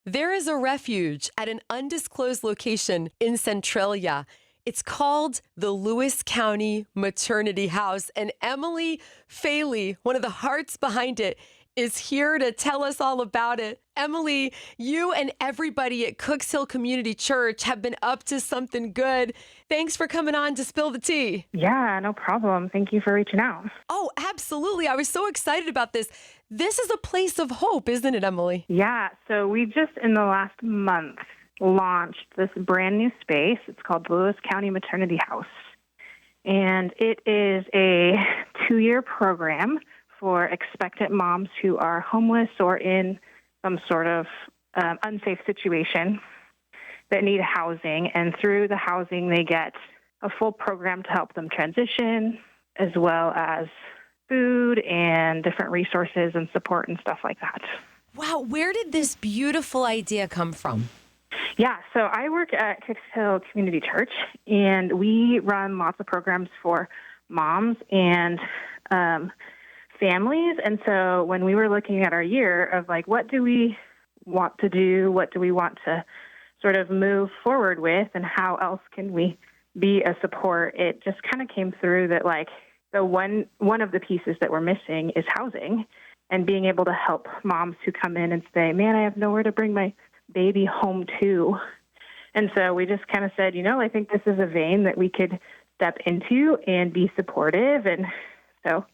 There is a refuge at an undisclosed location in Centralia. It's called the Lewis County Maternity House. And Emily Faley, one of the hearts behind it, is here to tell us all about it. Emily, you and everybody at Cooks Hill Community Church have been up to something good. Thanks for coming on to spill the tea. Yeah, no problem. Thank you for reaching out. Oh, absolutely. I was so excited about this. This is a place of hope, isn't it, Emily? Yeah, so we just in the last month launched this brand new space. It's called the Lewis County Maternity House. And it is a 2-year program for expectant moms who are homeless or in some sort of unsafe situation that need housing. And through the housing, they get a full program to help them transition, as well as food and different resources and support and stuff like that. Wow, where did this beautiful idea come from? Yeah, so I work at Cooks Hill Community Church, and we run lots of programs for moms and families. And so when we were looking at our year of like, what do we want to do? What do we want to sort of move forward with? And how else can we be a support? It just kind of came through that like the one of the pieces that we're missing is housing and being able to help moms who come in and say, man, I have nowhere to bring my baby home to. And so we just kind of said, I think this is a vein that we could step into and be supportive. And so,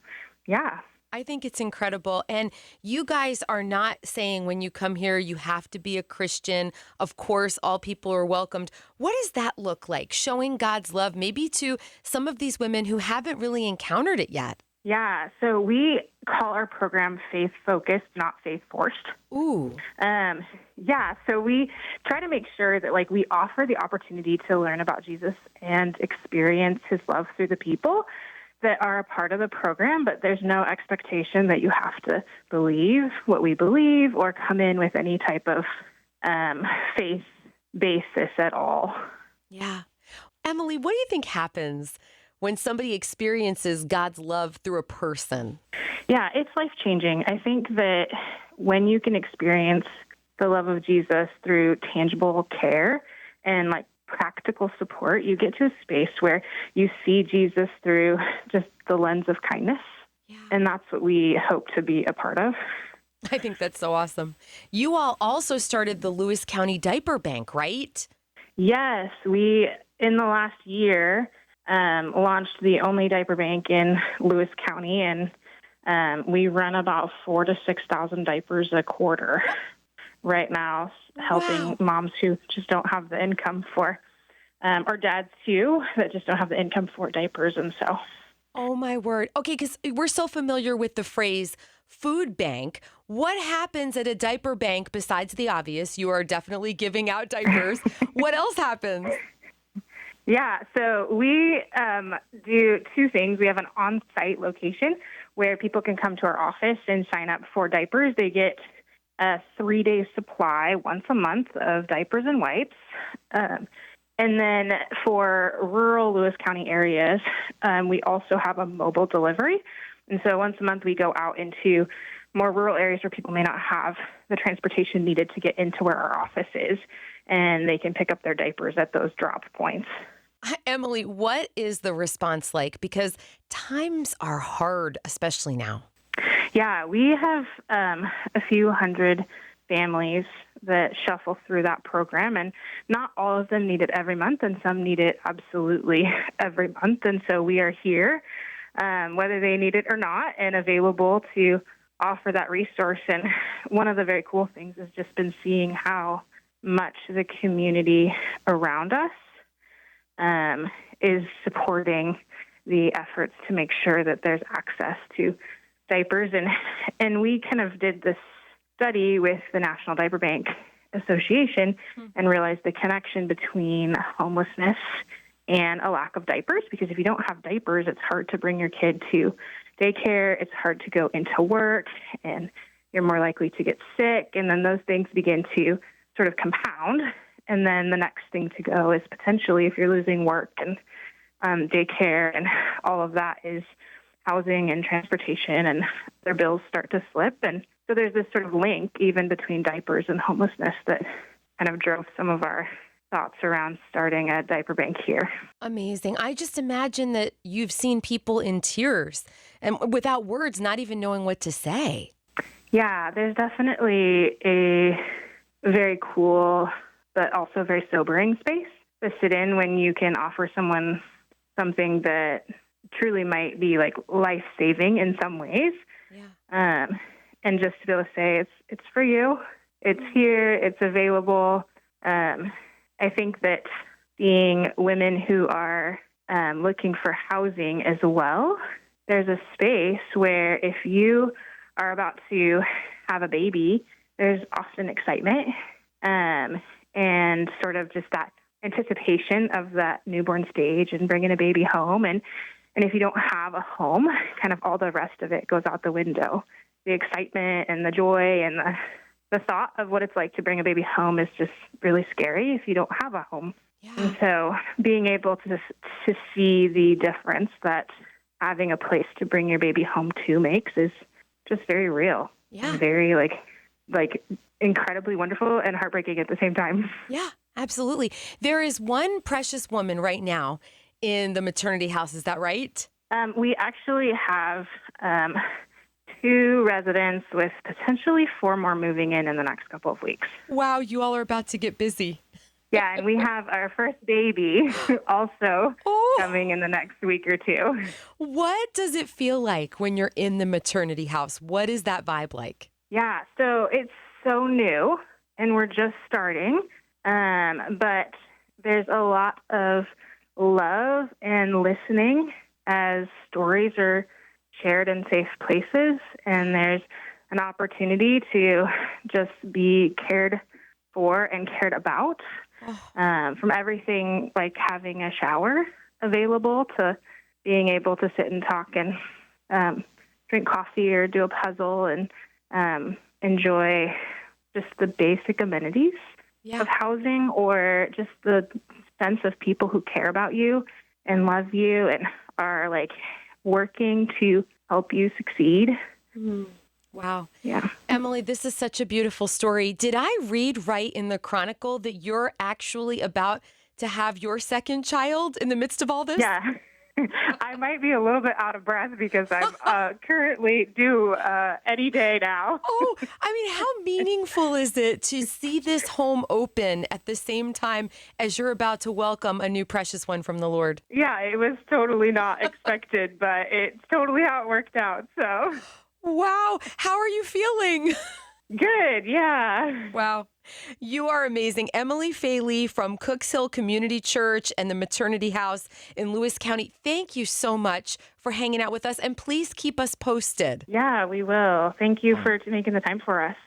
yeah. I think it's incredible. And you guys are not saying when you come here, you have to be a Christian. Of course, all people are welcomed. What does that look like? Showing God's love maybe to some of these women who haven't really encountered it yet. Yeah, so we call our program faith-focused, not faith-forced. Ooh. So we try to make sure that we offer the opportunity to learn about Jesus and experience his love through the people that are a part of the program, but there's no expectation that you have to believe what we believe or come in with any type of faith basis at all. Yeah. Emily, what do you think happens when somebody experiences God's love through a person? Yeah, it's life-changing. I think that when you can experience the love of Jesus through tangible care and practical support, you get to a space where you see Jesus through just the lens of kindness. Yeah. And that's what we hope to be a part of. I think that's so awesome. You all also started the Lewis County Diaper Bank, right? Yes, we, in the last year, launched the only diaper bank in Lewis County, and we run about 4,000 to 6,000 diapers a quarter right now, helping moms who just don't have the income for, or dads too, that just don't have the income for diapers. And so. Oh, my word. Okay, because we're so familiar with the phrase food bank. What happens at a diaper bank besides the obvious? You are definitely giving out diapers. What else happens? Yeah, so we do two things. We have an on-site location where people can come to our office and sign up for diapers. They get a 3-day supply once a month of diapers and wipes. And then for rural Lewis County areas, we also have a mobile delivery. And so once a month we go out into more rural areas where people may not have the transportation needed to get into where our office is, and they can pick up their diapers at those drop points. Emily, what is the response like? Because times are hard, especially now. Yeah, we have a few hundred families that shuffle through that program, and not all of them need it every month, and some need it absolutely every month. And so we are here, whether they need it or not, and available to offer that resource. And one of the very cool things has just been seeing how much the community around us is supporting the efforts to make sure that there's access to diapers. And we kind of did this study with the National Diaper Bank Association and realized the connection between homelessness and a lack of diapers, because if you don't have diapers, it's hard to bring your kid to daycare, it's hard to go into work, and you're more likely to get sick, and then those things begin to sort of compound. And then the next thing to go is potentially, if you're losing work and daycare and all of that, is housing and transportation, and their bills start to slip. And So there's this sort of link even between diapers and homelessness that kind of drove some of our thoughts around starting a diaper bank here. Amazing. I just imagine that you've seen people in tears and without words, not even knowing what to say. Yeah, there's definitely a very cool but also very sobering space to sit in when you can offer someone something that truly might be like life-saving in some ways. Yeah. And just to be able to say it's for you, it's here, it's available. I think that seeing women who are looking for housing as well, there's a space where if you are about to have a baby, there's often excitement and sort of just that anticipation of that newborn stage and bringing a baby home. And if you don't have a home, kind of all the rest of it goes out the window. The excitement and the joy and the thought of what it's like to bring a baby home is just really scary if you don't have a home. Yeah. And so being able to see the difference that having a place to bring your baby home to makes is just very real. Yeah. And very like incredibly wonderful and heartbreaking at the same time. Yeah, absolutely. There is one precious woman right now in the maternity house. Is that right? We actually have 2 residents with potentially 4 more moving in the next couple of weeks. Wow, you all are about to get busy. Yeah, and we have our first baby also coming in the next week or 2. What does it feel like when you're in the maternity house? What is that vibe like? Yeah, so it's so new and we're just starting, but there's a lot of love and listening as stories are shared in safe places, and there's an opportunity to just be cared for and cared about, from everything like having a shower available to being able to sit and talk and drink coffee or do a puzzle and enjoy just the basic amenities of housing, or just the sense of people who care about you and love you and are like working to help you succeed. Wow. Yeah. Emily, this is such a beautiful story. Did I read right in the Chronicle that you're actually about to have your second child in the midst of all this? Yeah. I might be a little bit out of breath because I'm currently due any day now. Oh, I mean, how meaningful is it to see this home open at the same time as you're about to welcome a new precious one from the Lord? Yeah, it was totally not expected, but it's totally how it worked out. So, wow. How are you feeling? good. Yeah. Wow. You are amazing. Emily Faley from Cooks Hill Community Church and the Maternity House in Lewis County. Thank you so much for hanging out with us, and please keep us posted. Yeah, we will. Thank you for making the time for us.